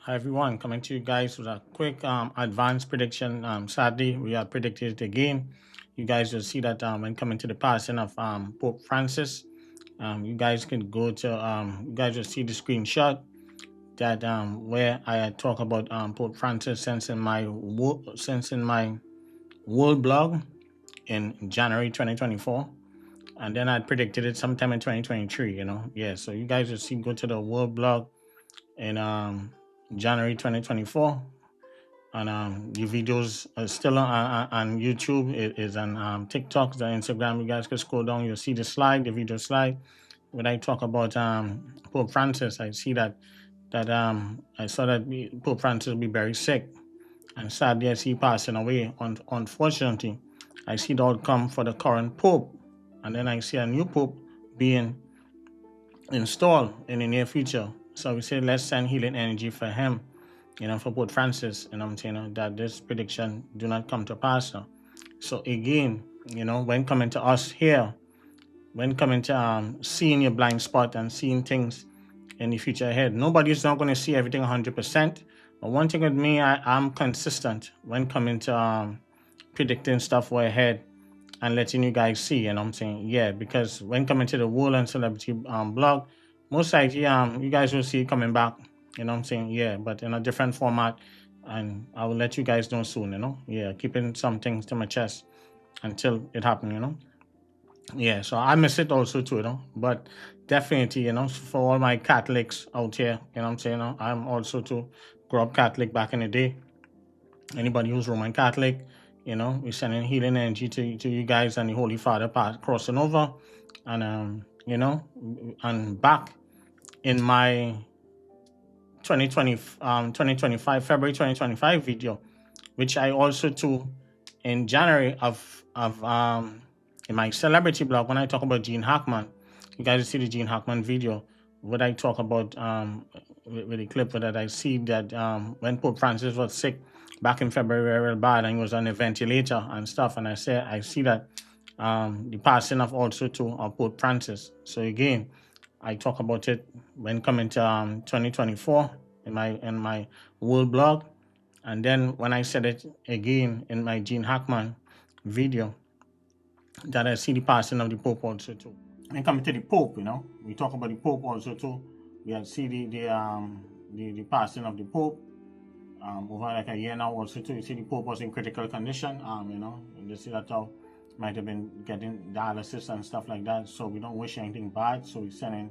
Hi everyone, coming to you guys with a quick advanced prediction. Sadly, we are predicted it again. You guys will see that when coming to the passing of Pope Francis, you guys can go to you guys will see the screenshot that where I talk about Pope Francis since in my world blog in January 2024, and then I predicted it sometime in 2023. Yeah. So you guys will see go to the world blog in January 2024. And the videos are still on YouTube. It is on TikTok, the Instagram. You guys can scroll down. You'll see the slide, the video slide. When I talk about Pope Francis, I see that I saw that Pope Francis will be very sick, and sadly I see he passing away. Unfortunately, I see the outcome for the current Pope, and then I see a new Pope being installed in the near future. So we say let's send healing energy for him, for Pope Francis, I'm saying, that this prediction do not come to pass. So again, when coming to us here, when coming to seeing your blind spot and seeing things in the future ahead, nobody's not going to see everything 100%. But one thing with me, I'm consistent when coming to predicting stuff way ahead and letting you guys see. And I'm saying, yeah, because when coming to the World and Celebrity blog, most likely you guys will see it coming back. I'm saying, yeah, but in a different format. And I will let you guys know soon. Yeah, keeping some things to my chest until it happens. Yeah, so I miss it also too. But definitely, for all my Catholics out here, I'm saying, I'm also to grow up Catholic back in the day. Anybody who's Roman Catholic, we're sending healing energy to you guys and the Holy Father crossing over. And, and back in my 2025, February 2025 video, which I also took in January of in my celebrity blog when I talk about Gene Hackman. You guys see the Gene Hackman video. What I talk about with the clip that I see that when Pope Francis was sick back in February real bad and he was on a ventilator and stuff, and I see that the passing of also to Pope Francis. So again, I talk about it when coming to 2024 in my world blog, and then when I said it again in my Gene Hackman video, that I see the passing of the Pope also too. And coming to the Pope, we talk about the Pope also too. We have see the passing of the Pope over like a year now also too. You see the Pope was in critical condition. You see that how might have been getting dialysis and stuff like that. So we don't wish anything bad. So we're sending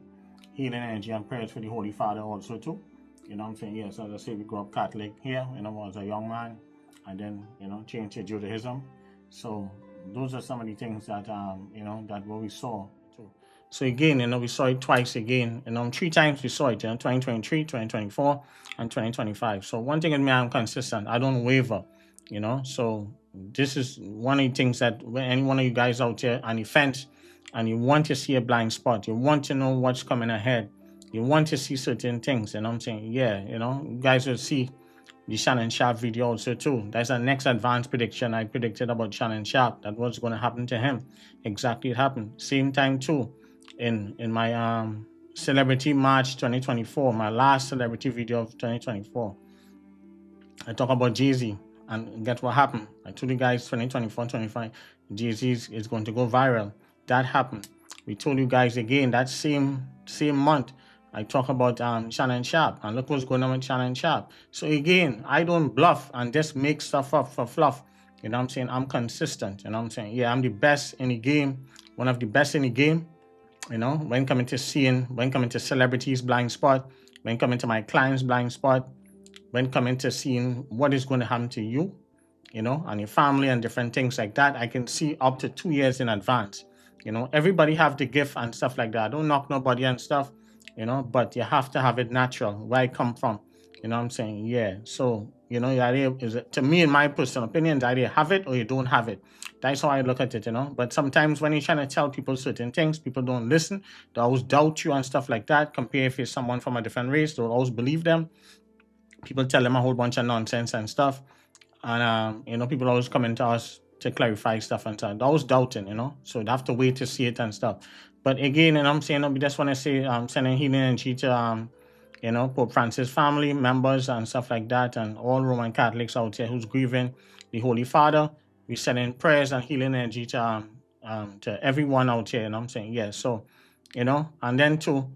healing energy and prayers for the Holy Father also too. What I'm saying? Yes, as I say, we grew up Catholic here, as a young man, and then, changed to Judaism. So those are some of the things that, that what we saw too. So again, we saw it twice again, 3 times we saw it, 2023, 2024, and 2025. So one thing with me, I'm consistent. I don't waver, So this is one of the things that when any one of you guys out there on the fence and you want to see a blind spot, you want to know what's coming ahead, you want to see certain things, and I'm saying, yeah, you guys will see the Shannon Sharp video also too. That's the next advanced prediction I predicted about Shannon Sharp, that what's going to happen to him. Exactly, it happened. Same time too, in my Celebrity March 2024, my last celebrity video of 2024. I talk about Jay-Z, and get what happened. I told you guys 2024, 25, Jay-Z is going to go viral. That happened. We told you guys again that same month. I talk about Shannon Sharp, and look what's going on with Shannon Sharp. So again, I don't bluff and just make stuff up for fluff. I'm saying? I'm consistent. I'm saying? Yeah, I'm the best in the game, one of the best in the game. When coming to celebrities blind spot, when coming to my clients blind spot, when coming to seeing what is going to happen to you, and your family and different things like that, I can see up to 2 years in advance. Everybody have the gift and stuff like that. I don't knock nobody and stuff, but you have to have it natural, where I come from. What I'm saying? Yeah. So, the idea is, to me, in my personal opinion, the idea have it or you don't have it. That's how I look at it, But sometimes when you're trying to tell people certain things, people don't listen. They always doubt you and stuff like that. Compare if you're someone from a different race, they'll always believe them. People tell them a whole bunch of nonsense and stuff. And, people always come to us to clarify stuff and stuff. They're always doubting, so they have to wait to see it and stuff. But again, and I'm saying, we just want to say, sending healing energy to you know, Pope Francis family members and stuff like that, and all Roman Catholics out there who's grieving the Holy Father. We send in prayers and healing energy to everyone out here. You know what I'm saying? Yeah. So, you know, and then too,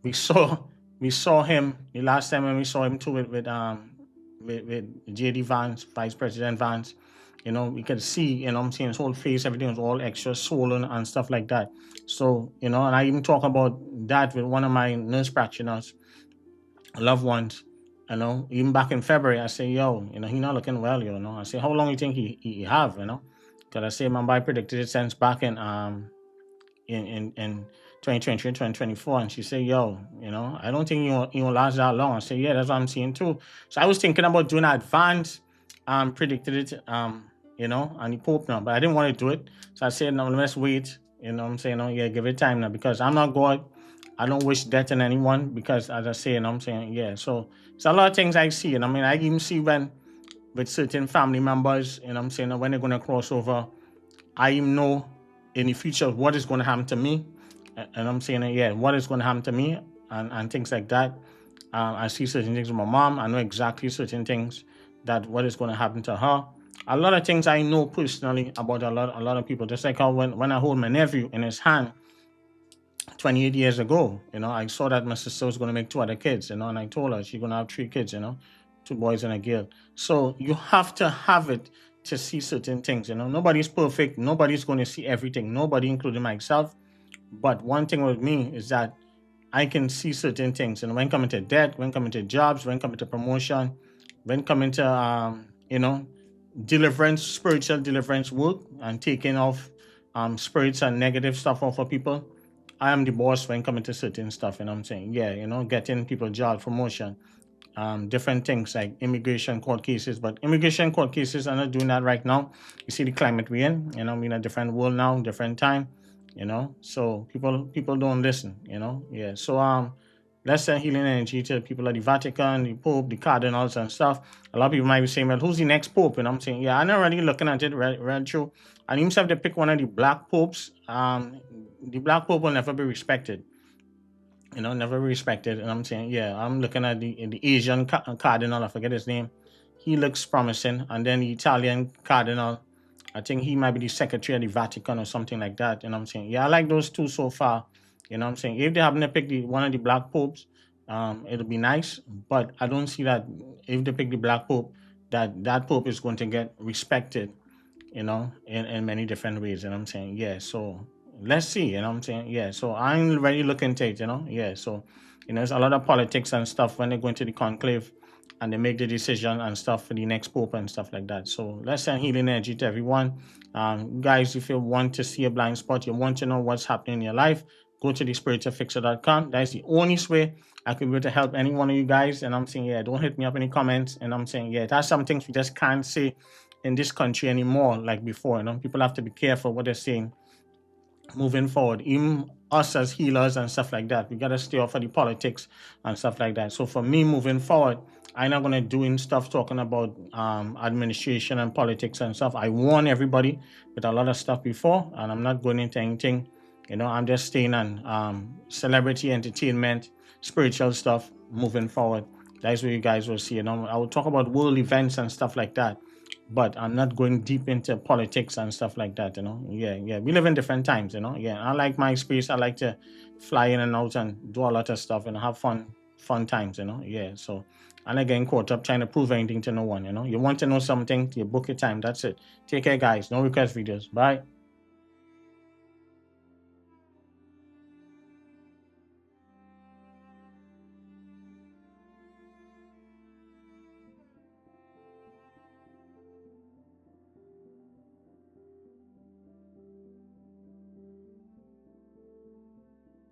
we saw we saw him the last time when we saw him too with JD Vance, Vice President Vance. You know, we could see, you know what I'm saying, his whole face, everything was all extra swollen and stuff like that. So, you know, and I even talk about that with one of my nurse practitioners, loved ones. You know, even back in February, I say, yo, you know, he not looking well, you know. I say, how long you think he have, you know? Because I say, man, I predicted it since back in 2023, 2024. And she said, yo, you know, I don't think you'll last that long. I said, yeah, that's what I'm seeing too. So I was thinking about doing advanced predicted it, you know, and the Pope now, but I didn't want to do it. So I said, no, let's wait. You know what I'm saying? Oh, yeah, give it time now, because I'm not God. I don't wish death on anyone, because as I say, you know what I'm saying? Yeah. So it's a lot of things I see. And I mean, I even see when with certain family members, you know what I'm saying, when they're going to cross over, I even know in the future what is going to happen to me. And I'm saying, yeah, what is going to happen to me and things like that. I see certain things with my mom. I know exactly certain things that what is going to happen to her. A lot of things I know personally about a lot of people. Just like how when I hold my nephew in his hand 28 years ago, you know, I saw that my sister was going to make 2 other kids, you know, and I told her she's going to have 3 kids, you know, 2 boys and a girl. So you have to have it to see certain things, you know. Nobody's perfect. Nobody's going to see everything. Nobody, including myself. But one thing with me is that I can see certain things, and when coming to debt, when coming to jobs, when coming to promotion, when coming to you know, deliverance, spiritual deliverance work, and taking off spirits and negative stuff off of people. I am the boss when coming to certain stuff, and I'm saying, yeah, you know, getting people job promotion, different things like immigration court cases. But immigration court cases are not doing that right now. You see the climate we're in, you know, we're in a different world now, different time, you know. So people don't listen, you know. Yeah. So let's send healing energy to people at the Vatican, the Pope, the cardinals and stuff. A lot of people might be saying, well, who's the next Pope? And I'm saying, yeah, I'm already looking at it, read through. And even if they pick one of the black popes, the black pope will never be respected, you know, never respected. And I'm saying, yeah, I'm looking at the Asian cardinal, I forget his name. He looks promising. And then the Italian cardinal, I think he might be the secretary of the Vatican or something like that. And I'm saying, yeah, I like those 2 so far. You know what I'm saying? If they happen to pick one of the black popes, it'll be nice. But I don't see that if they pick the black pope, that pope is going to get respected, you know, in many different ways. And I'm saying, yeah, so let's see, you know what I'm saying? Yeah, so I'm ready looking into it, you know? Yeah, so, you know, there's a lot of politics and stuff when they go into the conclave and they make the decision and stuff for the next pope and stuff like that. So let's send healing energy to everyone. Guys, if you want to see a blind spot, you want to know what's happening in your life, go to thespiritualfixer.com. That's the only way I could be able to help any one of you guys. And I'm saying, yeah, don't hit me up in the comments. And I'm saying, yeah, that's some things we just can't say in this country anymore like before. You know, people have to be careful what they're saying moving forward. Even us as healers and stuff like that, we gotta stay off of the politics and stuff like that. So for me moving forward, I'm not gonna doing stuff talking about administration and politics and stuff. I warn everybody with a lot of stuff before, and I'm not going into anything. You know, I'm just staying on celebrity entertainment, spiritual stuff moving forward. That's what you guys will see. You know, I will talk about world events and stuff like that, but I'm not going deep into politics and stuff like that, you know. Yeah. We live in different times, you know. Yeah, I like my space. I like to fly in and out and do a lot of stuff and have fun times, you know. Yeah, so I'm not getting caught up trying to prove anything to no one, you know. You want to know something, you book your time. That's it. Take care, guys. No request videos. Bye.